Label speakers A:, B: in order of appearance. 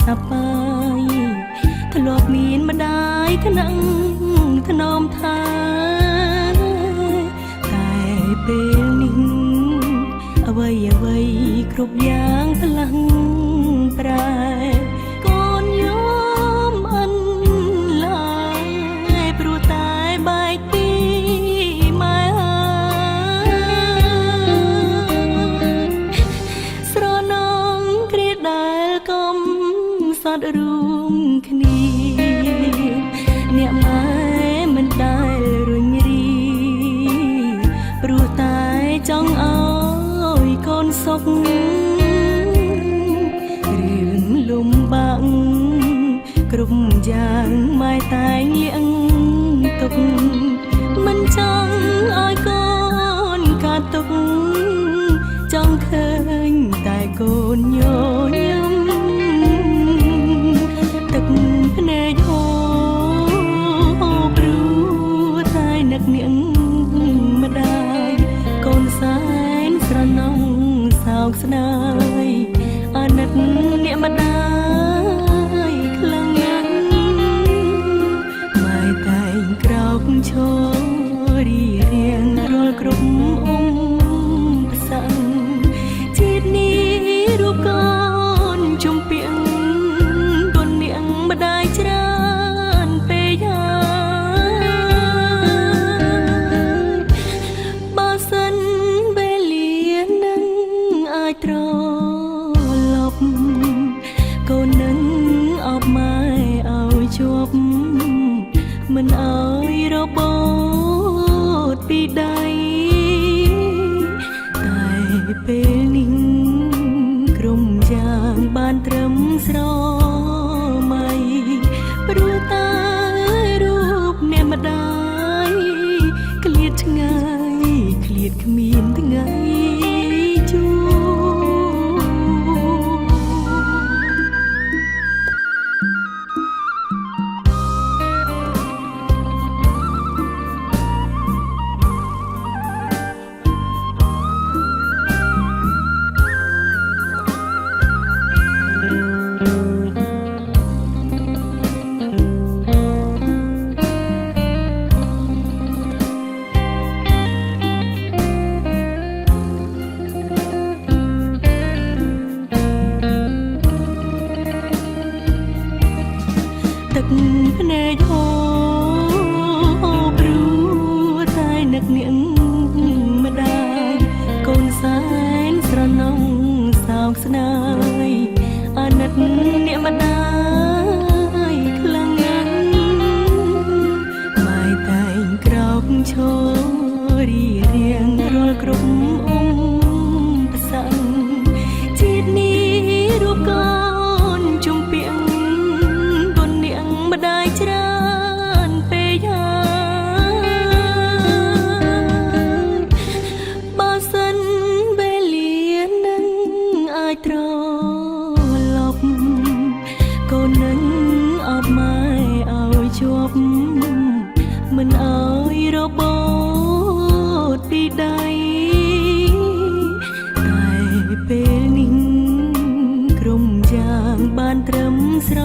A: សប្បាយធ្លាប់មានម្ដាយថ្នាក់ថ្នមថាតែពេលនេះអ្វីគ្រប់យ៉ាងផ្លាំងប្រែកូនយំអិនឡើយព្រោះតែបែកពីម៉ែស្រណងគ្រាដែលកុំសត់រួមគ្នាអ្នកម៉ែមិនដែលរុញរីព្រោះតែចង់ឲ្យកូនសុខរឿងលំបាកគ្រប់យ៉ាងម៉ែតែងលៀងទុកមិនចង់ឲ្យកូនកាត់ទុកចង់ឃើញតែកូនញញឹមទឹកភ្នែកហូរព្រោះតែនឹកនាងម្ដាយកូនសែនស្រណងសោកស្ដាយអាណិតអ្នកម្ដាយខ្លាំងណាស់ម៉ែតែងក្រោកឈររៀងរាល់គ្រប់ផ្សែងជាតិនេះរូបកូនជំពាក់គុណនាងម្ដាយច្រើនពេកហើយបើសិនវេលានឹងអាចត្រឡប់កូននឹងអបម៉ែឲ្យជាប់មិនឲ្យរបូតពីដៃតែពេលនេះក្រុមយ៉ាងបានត្រឹមស្រមៃព្រោះតែរូបអ្នកម្ដាយឃ្លាតឆ្ងាយឃ្លាតគ្មានថ្ងៃជួបទឹកភ្នែកហូរព្រោះតែនឹកនាងម្ដាយកូនសែនស្រណងសោកស្ដាយអាណិតអ្នកម្ដាយខ្លាំងណាស់ម៉ែតែងក្រោកឈររៀងរាល់គ្រប់ផ្សែងជាតិនេះរូបកូនជំពាក់ម្ដាយច្រើនពេកហើយបើសិនវេលានឹងអាចត្រឡប់កូននឹងអបម៉ែឲ្យជាប់មិនឲ្យរបូតពីដៃតែពេលនេះក្រុមយ៉ាងបានត្រឹមស្រ